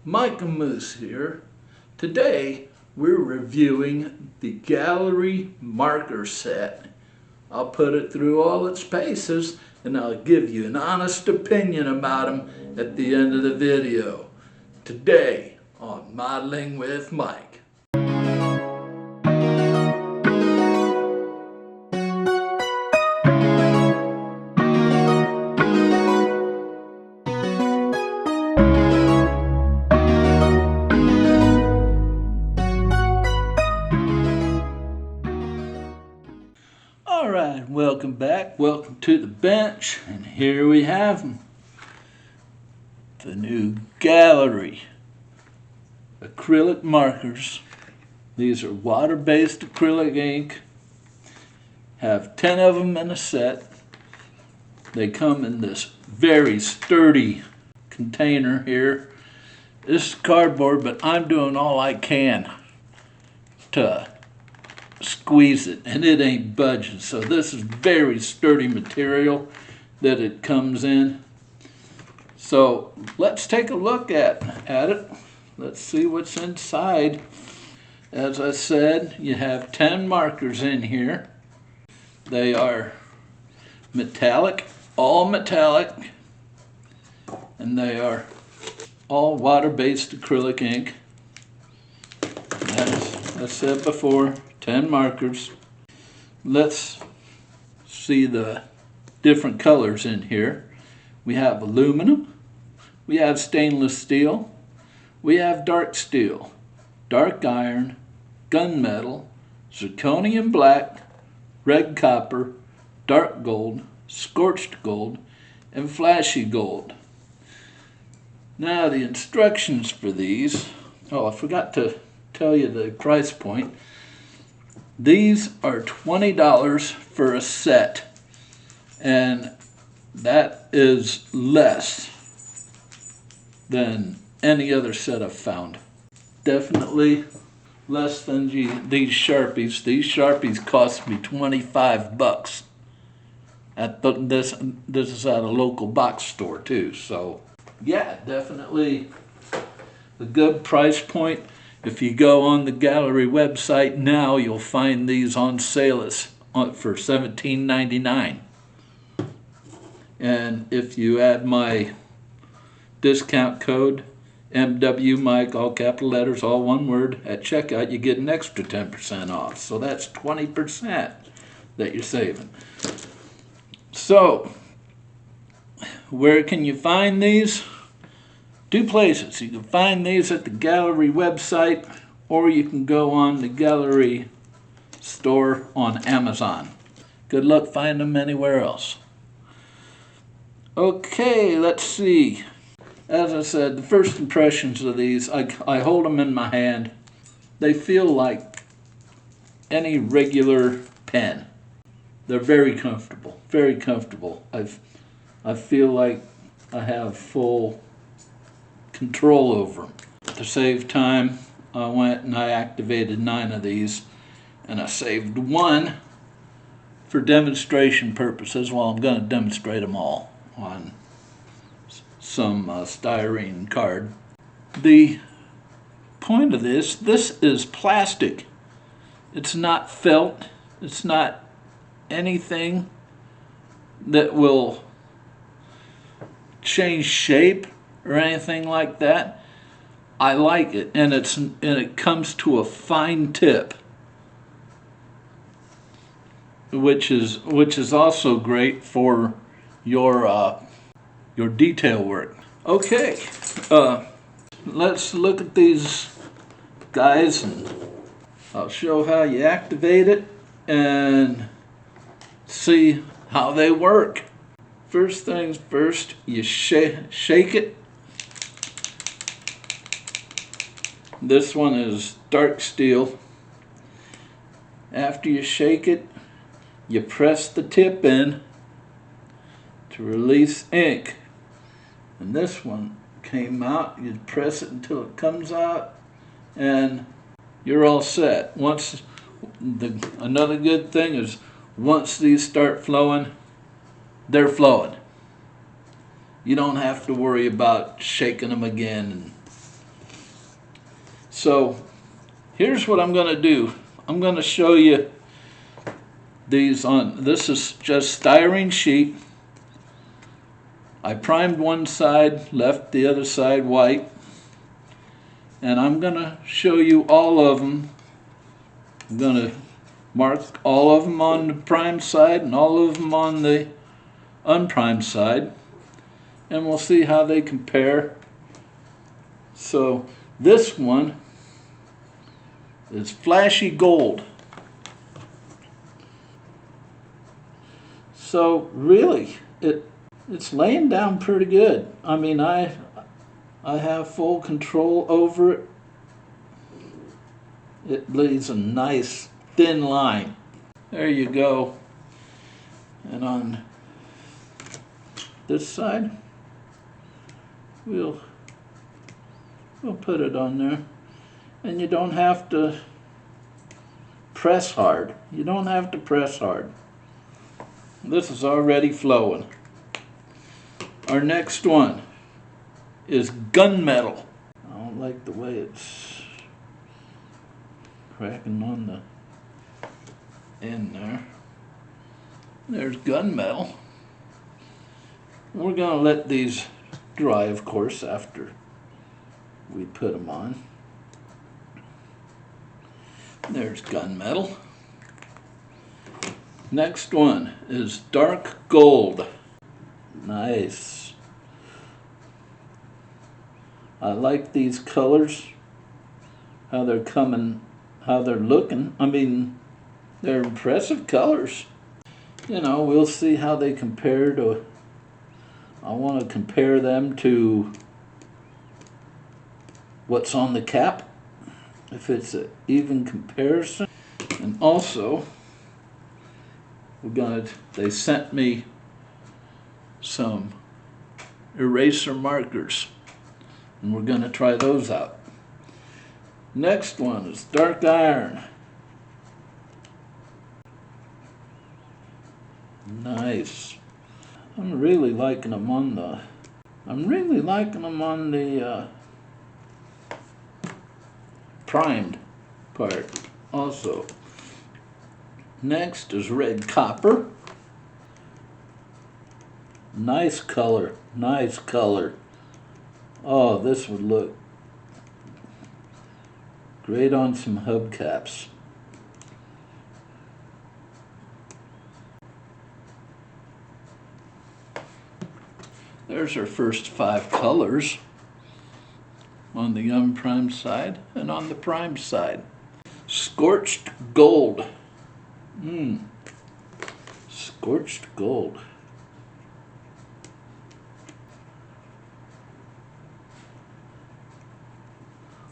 Mike and Moose here. Today we're reviewing the Gaahleri marker set. I'll put it through all its paces and I'll give you an honest opinion about them at the end of the video. Today on Modeling with Mike. Alright, welcome back. Welcome to the bench. And here we have them. The new Gaahleri acrylic markers. These are water-based acrylic ink. Have 10 of them in a set. They come in this very sturdy container here. This is cardboard, but I'm doing all I can to squeeze it, and it ain't budging. So this is very sturdy material that it comes in. So let's take a look at it. Let's see what's inside. As I said, you have 10 markers in here. They are metallic, all metallic, and they are all water-based acrylic ink. As I said before, 10 markers. Let's see the different colors in here. We have aluminum, we have stainless steel, we have dark steel, dark iron, gunmetal, zirconium black, red copper, dark gold, scorched gold, and flashy gold. Now the instructions for these, I forgot to tell you the price point. These are $20 for a set, and that is less than any other set I've found. Definitely less than these Sharpies. These Sharpies cost me 25 bucks. This is at a local box store too, so yeah, definitely a good price point. If you go on the Gaahleri website now, you'll find these on sale for $17.99. And if you add my discount code, MW Mike, all capital letters, all one word, at checkout, you get an extra 10% off. So that's 20% that you're saving. So, where can you find these? Two places. You can find these at the Gaahleri website, or you can go on the Gaahleri store on Amazon. Good luck finding them anywhere else. Okay, let's see. As I said, the first impressions of these, I hold them in my hand. They feel like any regular pen. They're very comfortable, very comfortable. I feel like I have full control over them. To save time, I went and I activated 9 of these, and I saved 1 for demonstration purposes. Well, I'm going to demonstrate them all on some styrene card. The point of this is plastic. It's not felt. It's not anything that will change shape or anything like that. I like it, and it comes to a fine tip, which is also great for your detail work. Okay, let's look at these guys, and I'll show how you activate it and see how they work. First things first, you shake it. This one is dark steel. After you shake it, you press the tip in to release ink. And this one came out. You press it until it comes out, and you're all set. Another good thing is once these start flowing, they're flowing. You don't have to worry about shaking them again and So here's what I'm going to do. I'm going to show you these on, this is just styrene sheet. I primed one side, left the other side white, and I'm going to show you all of them. I'm going to mark all of them on the primed side and all of them on the unprimed side, and we'll see how they compare. So this one is flashy gold. So really, it's laying down pretty good. I mean, I have full control over it. It lays a nice thin line. There you go. And on this side, we'll put it on there. And you don't have to press hard. You don't have to press hard. This is already flowing. Our next one is gunmetal. I don't like the way it's cracking on the end there. There's gunmetal. We're going to let these dry, of course, after we put them on. There's gunmetal. Next one is dark gold. Nice. I like these colors, how they're coming, how they're looking. I mean, they're impressive colors. You know, we'll see how they compare to, I want to compare them to what's on the cap, if it's an even comparison. And also, they sent me some eraser markers, and we're going to try those out. Next one is dark iron. Nice. I'm really liking them on the primed part also. Next is red copper. Nice color, nice color. Oh, this would look great on some hubcaps. There's our first 5 colors on the unprimed side and on the primed side. Scorched gold. Scorched gold.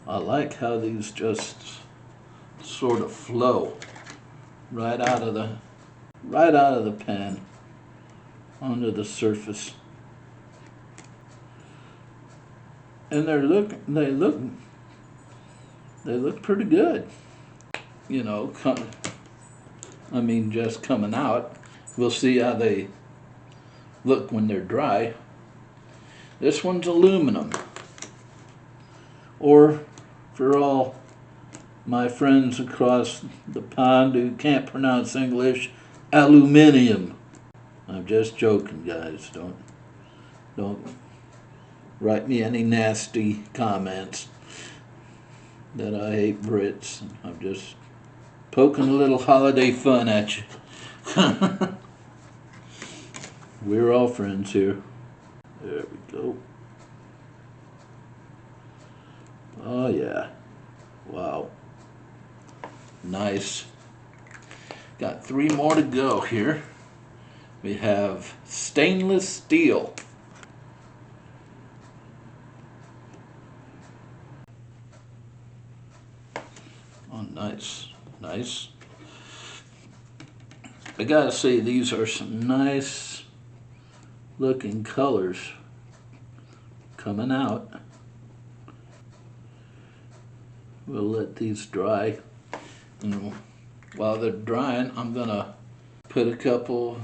I like how these just sort of flow right out of the pen onto the surface. And they look pretty good. You know, just coming out. We'll see how they look when they're dry. This one's aluminum. Or for all my friends across the pond who can't pronounce English, aluminium. I'm just joking, guys. Don't write me any nasty comments that I hate Brits. I'm just poking a little holiday fun at you. We're all friends here. There we go. Oh yeah. Wow. Nice. Got 3 more to go here. We have stainless steel. Oh, nice. Nice. I gotta say, these are some nice looking colors coming out. We'll let these dry, and while they're drying, I'm gonna put a couple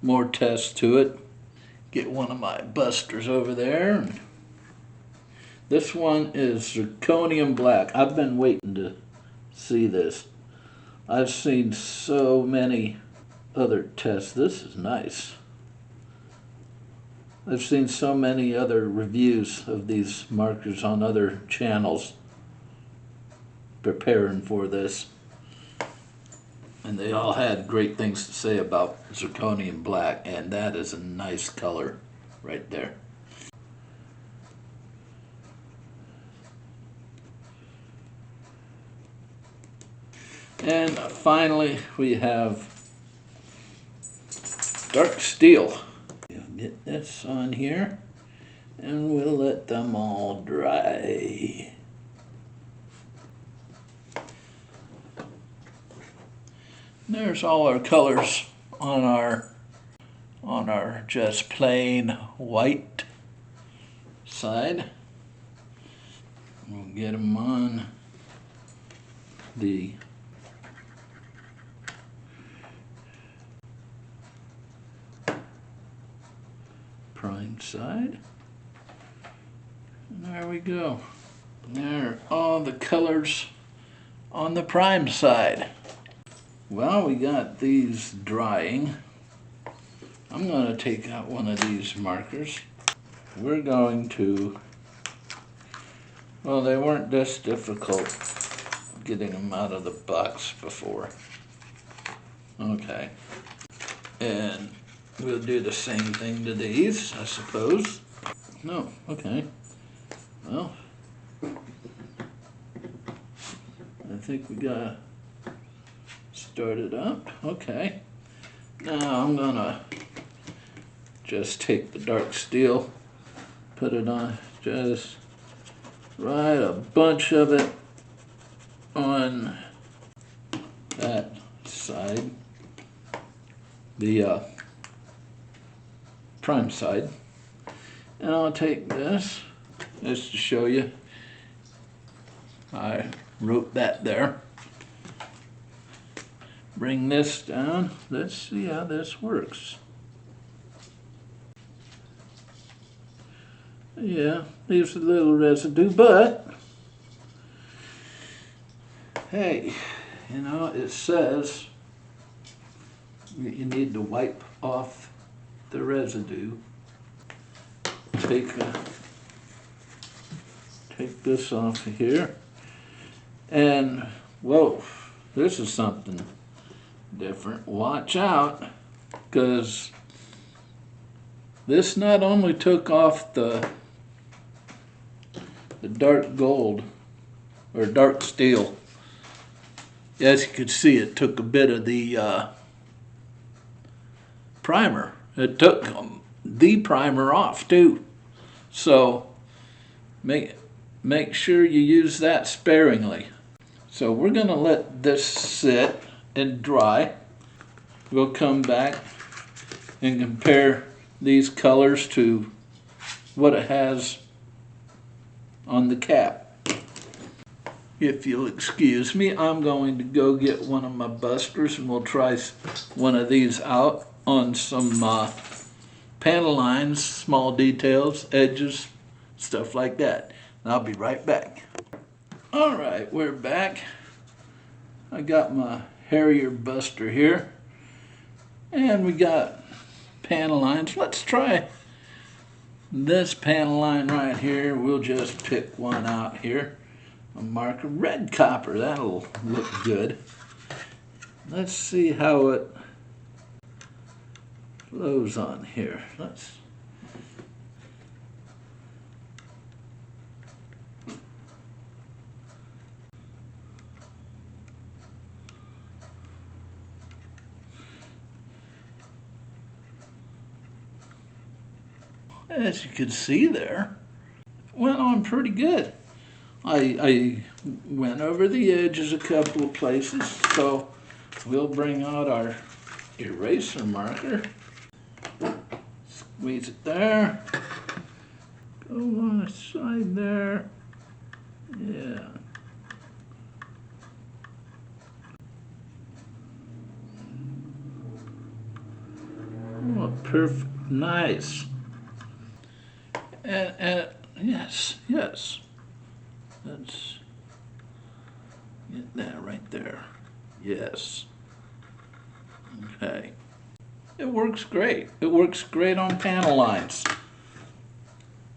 more tests to it. Get one of my busters over there and This one is zirconium black. I've been waiting to see this. I've seen so many other tests. This is nice. I've seen so many other reviews of these markers on other channels preparing for this. And they all had great things to say about zirconium black, and that is a nice color right there. And finally, we have dark steel. Get this on here, and we'll let them all dry. There's all our colors on our just plain white side. We'll get them on the prime side. And there we go. There are all the colors on the prime side. Well, we got these drying. I'm going to take out one of these markers. We're going to, well, they weren't this difficult getting them out of the box before. Okay. And we'll do the same thing to these, I suppose. No, okay. Well, I think we got started up. Okay. Now I'm gonna just take the dark steel, put it on, just write a bunch of it on that side, the prime side. And I'll take this just to show you. I wrote that there. Bring this down. Let's see how this works. Yeah, leaves a little residue, but hey, you know, it says you need to wipe off the residue. Take this off of here, and whoa, this is something different. Watch out, because this not only took off the dark gold or dark steel. As you can see, it took a bit of the primer. It took the primer off too. So make sure you use that sparingly. So we're going to let this sit and dry. We'll come back and compare these colors to what it has on the cap. If you'll excuse me, I'm going to go get one of my busters and we'll try one of these out on some panel lines, small details, edges, stuff like that. And I'll be right back. All right, we're back. I got my Harrier buster here, and we got panel lines. Let's try this panel line right here. We'll just pick one out here. A marker, red copper, that'll look good. Let's see how it flows on here. As you can see there, it went on pretty good. I went over the edges a couple of places, so we'll bring out our eraser marker. Squeeze it there. Go on the side there. Yeah. Oh, perfect. Nice. And Yes, yes. Let's get that right there. Yes. Okay. It works great. It works great on panel lines.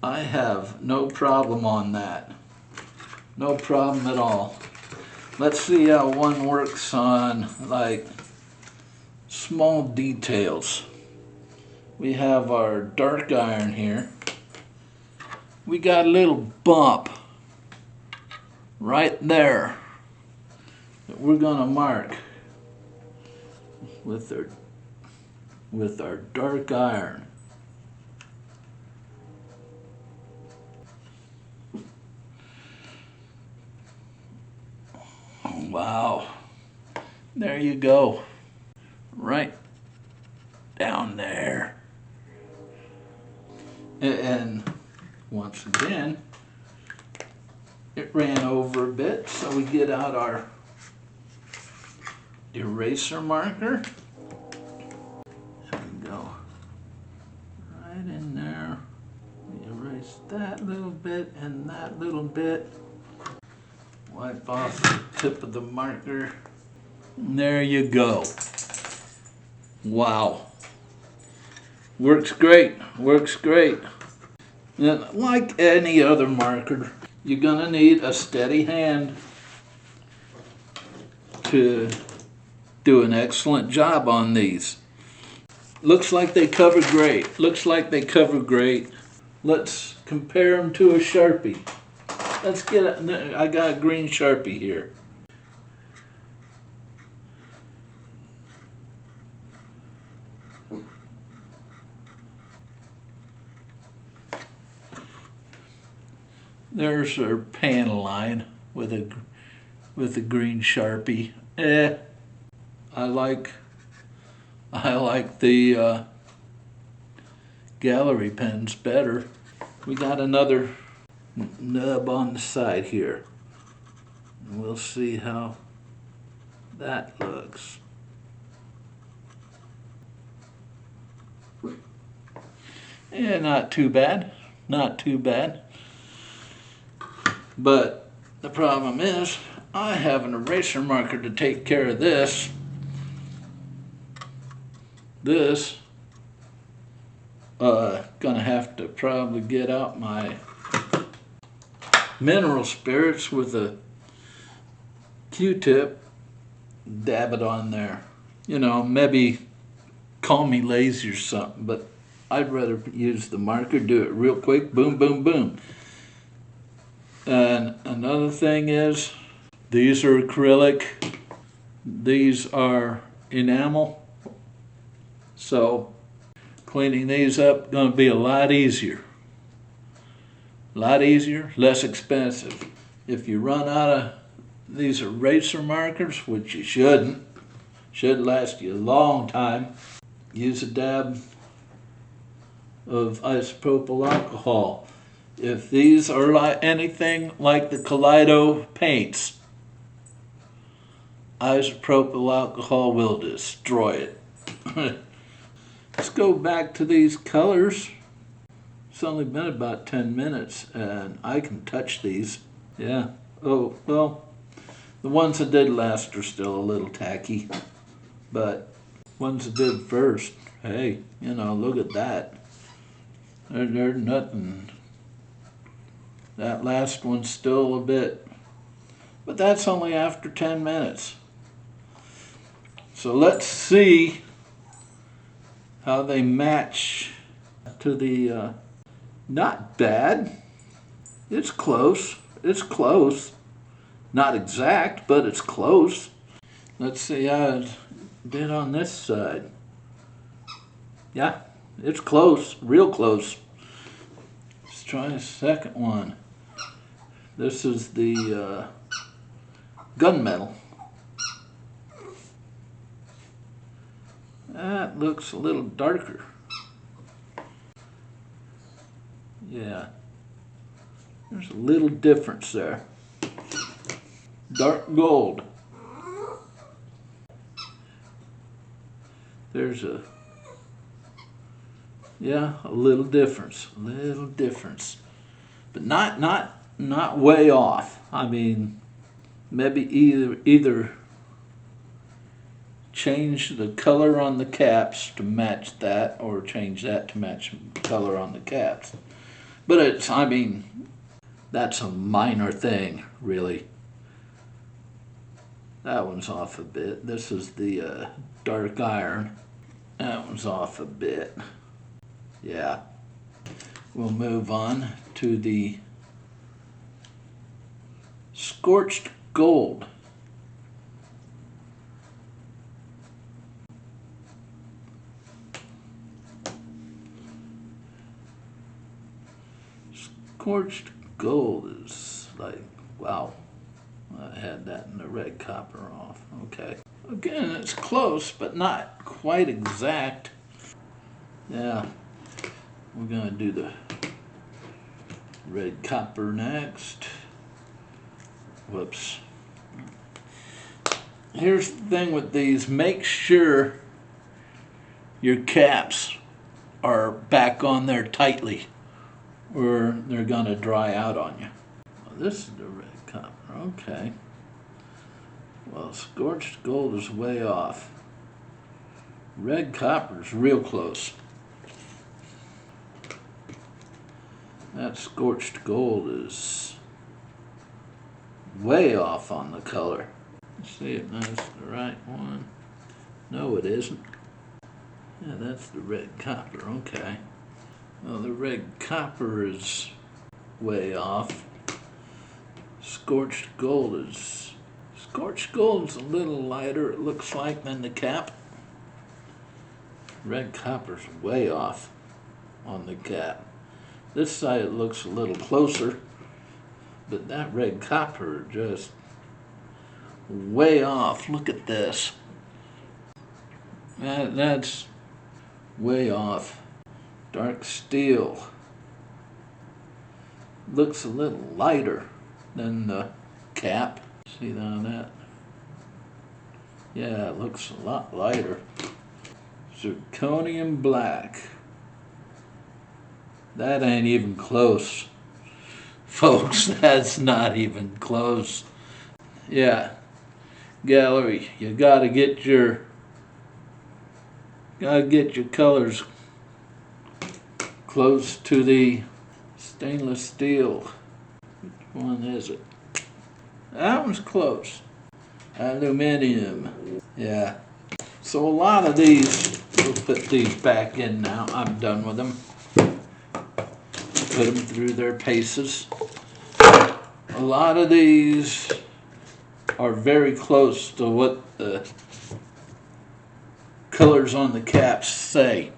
I have no problem on that. No problem at all. Let's see how one works on like small details. We have our dark iron here. We got a little bump right there that we're gonna mark with our dark iron. Wow. There you go. Right down there. And once again, it ran over a bit, so we get out our eraser marker. There we go. Right in there. We erase that little bit and that little bit. Wipe off the tip of the marker. And there you go. Wow. Works great. Works great. And like any other marker, you're gonna need a steady hand to do an excellent job on these. Looks like they cover great. Looks like they cover great. Let's compare them to a Sharpie. Let's get it. I got a green Sharpie here. There's our panel line with a green Sharpie. I like the Gaahleri pens better. We got another nub on the side here. And we'll see how that looks. Yeah, not too bad. Not too bad. But the problem is, I have an eraser marker to take care of this. This, gonna have to probably get out my mineral spirits with a Q-tip, dab it on there. You know, maybe call me lazy or something, but I'd rather use the marker, do it real quick, boom, boom, boom. And another thing is, these are acrylic, these are enamel, so cleaning these up gonna be a lot easier. A lot easier, less expensive. If you run out of these eraser markers, which you shouldn't, should last you a long time, use a dab of isopropyl alcohol. If these are like anything like the Kaleido paints, isopropyl alcohol will destroy it. Let's go back to these colors. It's only been about 10 minutes and I can touch these. Yeah. Oh, well, the ones that did last are still a little tacky, but ones that did first, hey, you know, look at that. There's nothing. That last one's still a bit, but that's only after 10 minutes. So let's see how they match to the, not bad. It's close, it's close. Not exact, but it's close. Let's see how it did on this side. Yeah, it's close, real close. Let's try a second one. This is the gunmetal. That looks a little darker. Yeah, there's a little difference there. Dark gold. There's a, yeah, a little difference, but not way off. I mean, maybe either change the color on the caps to match that, or change that to match the color on the caps. But it's, I mean, that's a minor thing, really. That one's off a bit. This is the dark iron. That one's off a bit. Yeah. We'll move on to the scorched gold. Scorched gold is like, wow. I had that in the red copper off. Okay. Again, it's close, but not quite exact. Yeah. We're going to do the red copper next. Whoops. Here's the thing with these. Make sure your caps are back on there tightly, or they're going to dry out on you. Well, this is the red copper. Okay. Well, scorched gold is way off. Red copper is real close. That scorched gold is way off on the color. Let's see if that's the right one. No, it isn't. Yeah, that's the red copper. Okay. Well, the red copper is way off. Scorched gold is a little lighter, it looks like, than the cap. Red copper's way off on the cap. This side it looks a little closer, but that red copper just way off. Look at this. That's way off. Dark steel looks a little lighter than the cap. See that? Yeah, it looks a lot lighter. Zirconium black. That ain't even close. Folks, that's not even close. Yeah. Gaahleri, you gotta get your colors close to the stainless steel. Which one is it? That one's close. Aluminum. Yeah. So a lot of these, we'll put these back in now. I'm done with them. Put them through their paces. A lot of these are very close to what the colors on the caps say.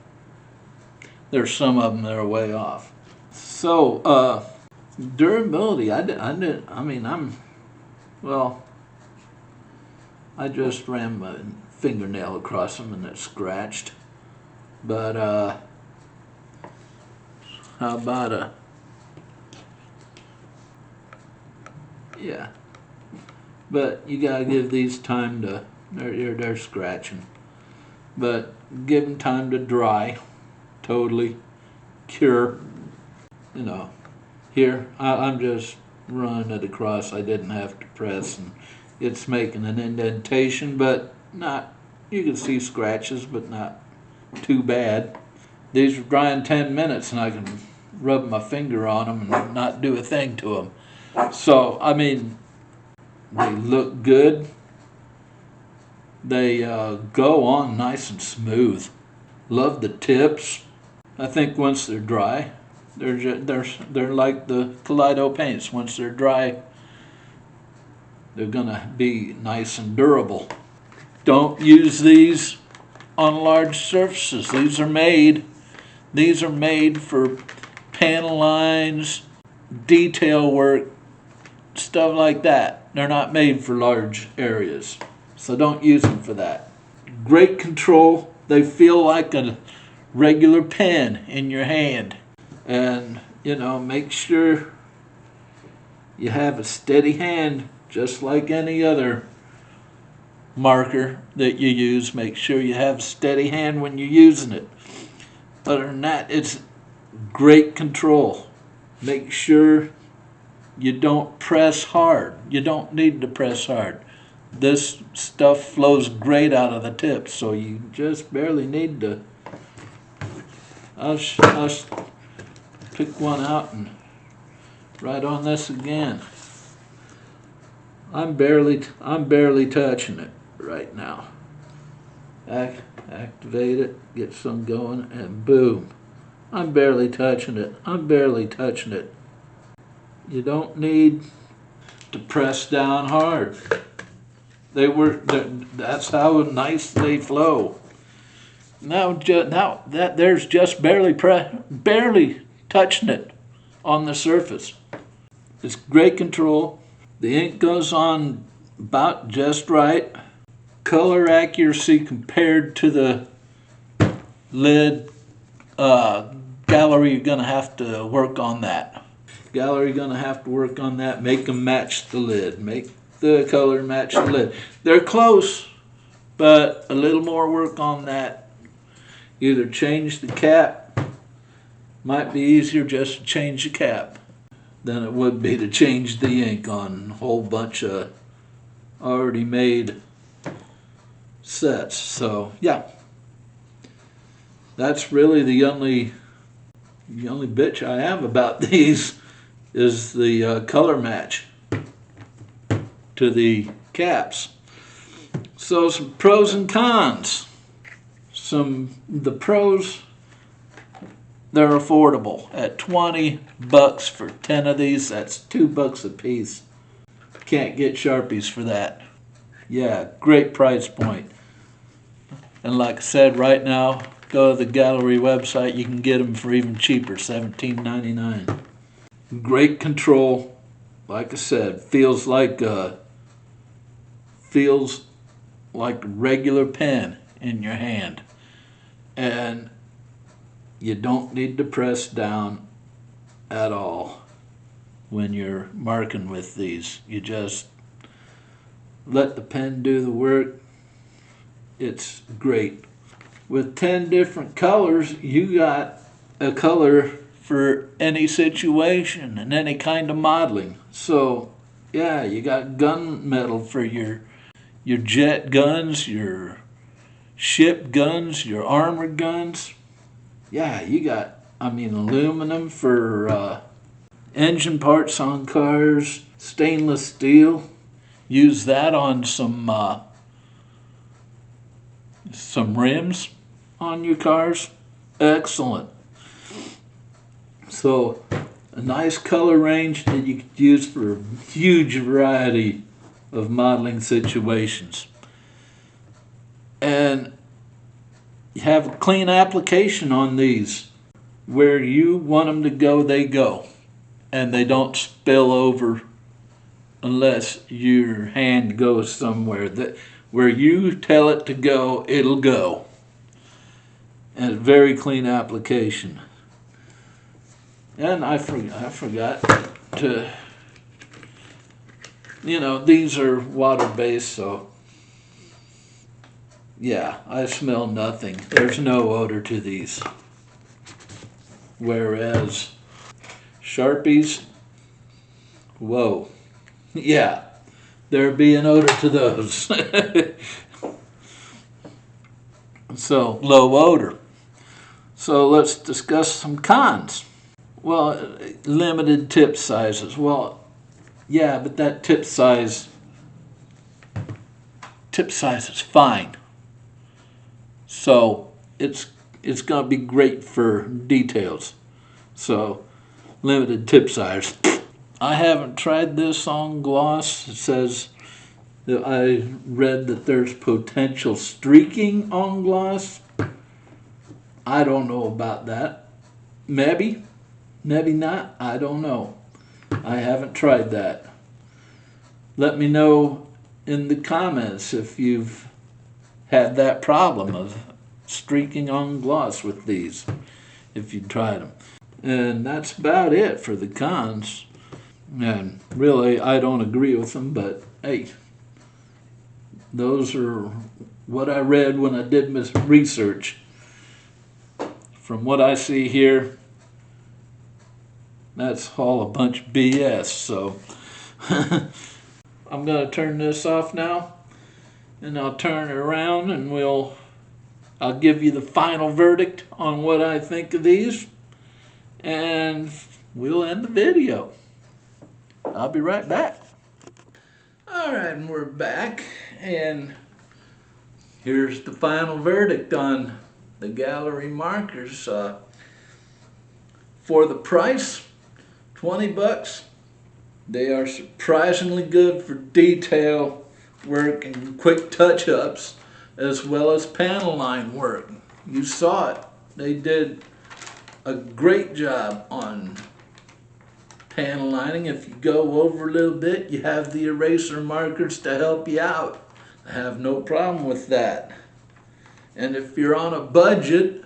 There's some of them that are way off. So, durability, I just ran my fingernail across them and it scratched. But, how about yeah. But you gotta give these time to, they're scratching. But give them time to dry, totally, cure, you know. Here, I'm just running it across. I didn't have to press, and it's making an indentation, but not, you can see scratches, but not too bad. These are drying 10 minutes, and I can rub my finger on them and not do a thing to them. So, I mean, they look good. They go on nice and smooth. Love the tips. I think once they're dry, they're like the Kaleido paints. Once they're dry, they're gonna be nice and durable. Don't use these on large surfaces. These are made for panel lines, detail work, stuff like that. They're not made for large areas. So don't use them for that. Great control. They feel like a regular pen in your hand. And, you know, make sure you have a steady hand, just like any other marker that you use. Make sure you have a steady hand when you're using it. Other than that, it's great control. make sure you don't press hard. You don't need to press hard. This stuff flows great out of the tips, so you just barely need to. I'll pick one out and right on this again. I'm barely touching it right now. Activate it, get some going, and boom. I'm barely touching it. I'm barely touching it. You don't need to press down hard. That's how nice they flow. Now that there's just barely touching it on the surface. It's great control. The ink goes on about just right. Color accuracy compared to the lid. Gaahleri, you're gonna have to work on that. Gaahleri, gonna have to work on that. Make them match the lid. Make the color match the lid. They're close, but a little more work on that. Either change the cap. Might be easier just to change the cap than it would be to change the ink on a whole bunch of already made sets. So yeah, that's really the only bitch I have about these is the color match to the caps. So some pros and cons. The pros, they're affordable. At $20 for 10 of these, that's $2 a piece. Can't get Sharpies for that. Yeah, great price point. And like I said, right now, go to the Gaahleri website, you can get them for even cheaper, $17.99. Great control. Like I said, feels like a regular pen in your hand. And you don't need to press down at all when you're marking with these. You just let the pen do the work. It's great. With 10 different colors, you got a color for any situation and any kind of modeling. So yeah, you got gunmetal for your jet guns, your ship guns, your armored guns. Yeah, you got, aluminum for engine parts on cars, stainless steel. Use that on some rims on your cars. Excellent. So a nice color range that you could use for a huge variety of modeling situations. And you have a clean application on these. Where you want them to go, they go. And they don't spill over unless your hand goes somewhere. Where you tell it to go, it'll go. And a very clean application. And I forgot to, these are water-based, so yeah, I smell nothing. There's no odor to these. Whereas Sharpies, whoa, yeah, there'd be an odor to those. So, low odor. So let's discuss some cons. Well, limited tip sizes. Well, yeah, but that tip size is fine. So it's going to be great for details. So limited tip size. I haven't tried this on gloss. It says that I read that there's potential streaking on gloss. I don't know about that. Maybe not. I don't know. I haven't tried that. Let me know in the comments if you've had that problem of streaking on gloss with these, if you tried them. And that's about it for the cons. And really, I don't agree with them, but hey, those are what I read when I did my research. From what I see here, That's all a bunch of BS, so I'm going to turn this off now, and I'll turn it around, and I'll give you the final verdict on what I think of these, and we'll end the video. I'll be right back. All right, and we're back, and here's the final verdict on the Gaahleri markers. For the price, 20 bucks, they are surprisingly good for detail work and quick touch-ups, as well as panel line work. You saw it. They did a great job on panel lining. If you go over a little bit, you have the eraser markers to help you out. I have no problem with that. And if you're on a budget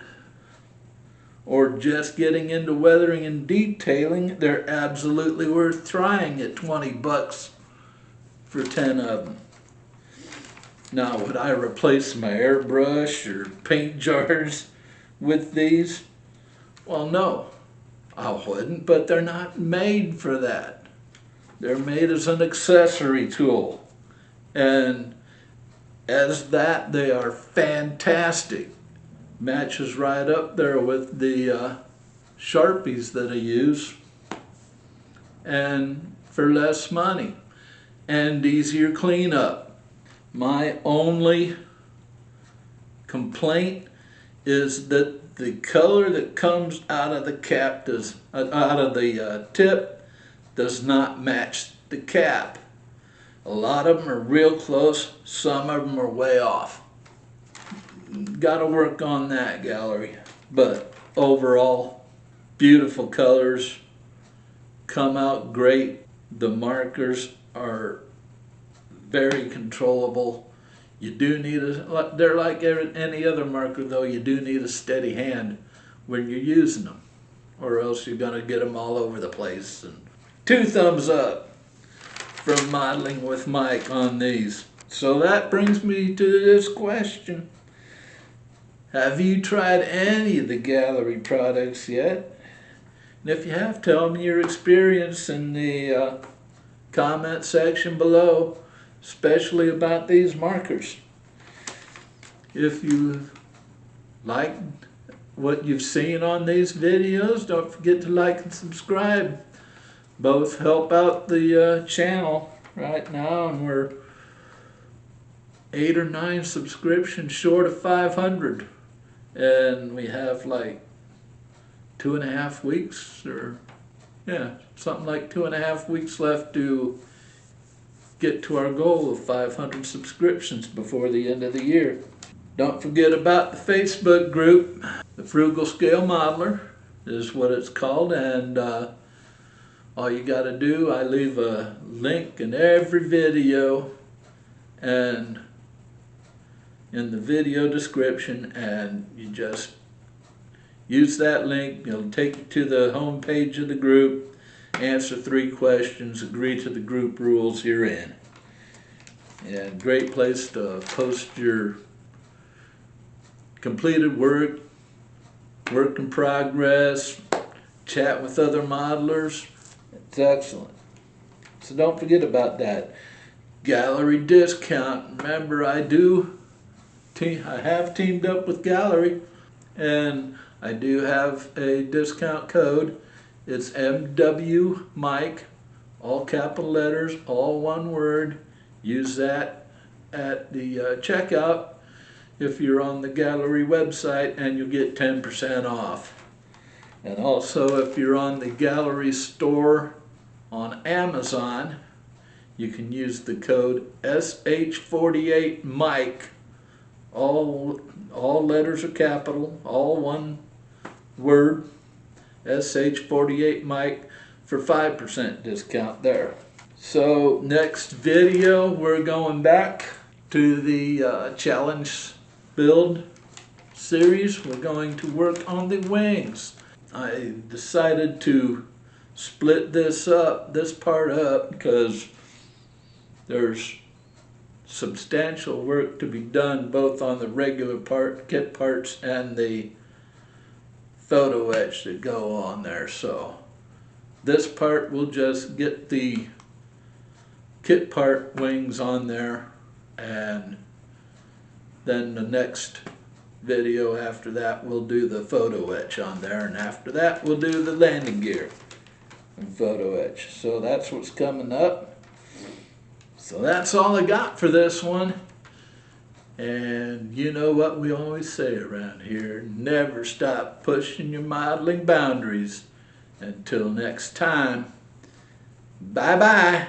or just getting into weathering and detailing, they're absolutely worth trying at 20 bucks for 10 of them. Now, would I replace my airbrush or paint jars with these? Well, no, I wouldn't, but they're not made for that. They're made as an accessory tool. And as that, they are fantastic. Matches right up there with the Sharpies that I use, and for less money and easier cleanup. My only complaint is that the color that comes out of the cap out of the tip does not match the cap. A lot of them are real close, some of them are way off. Got to work on that, Gaahleri. But overall, beautiful colors, come out great. The markers are very controllable. You do need they're like any other marker though, you do need a steady hand when you're using them, or else you're going to get them all over the place. And 2 thumbs up from Modeling with Mike on these. So that brings me to this question. Have you tried any of the Gaahleri products yet? And if you have, tell me your experience in the comment section below, especially about these markers. If you like what you've seen on these videos, don't forget to like and subscribe. Both help out the channel right now, and we're 8 or 9 subscriptions short of 500. And we have like 2.5 weeks, or yeah, something like 2.5 weeks left to get to our goal of 500 subscriptions before the end of the year. Don't forget about the Facebook group. The Frugal Scale Modeler is what it's called, and all you got to do, I leave a link in every video and in the video description, and you just use that link. It'll take you to the home page of the group, answer 3 questions, agree to the group rules, you're in. And great place to post your completed work, work in progress, chat with other modelers. It's excellent. So don't forget about that. Gaahleri discount. Remember, I have teamed up with Gaahleri, and I do have a discount code. It's MW Mike, all capital letters, all one word. Use that at the checkout if you're on the Gaahleri website, and you'll get 10% off. And also, if you're on the Gaahleri store on Amazon, you can use the code SH48Mike. All letters are capital, all one word, SH48Mike, for 5% discount there. So next video, we're going back to the challenge build series. We're going to work on the wings. I decided to split this part up, because there's substantial work to be done both on the regular kit parts and the photo etch that go on there. So This part will just get the kit part wings on there, and then the next video after that we'll do the photo etch on there, and after that we'll do the landing gear and photo etch. So that's what's coming up. So that's all I got for this one. And you know what we always say around here, never stop pushing your modeling boundaries. Until next time, bye bye.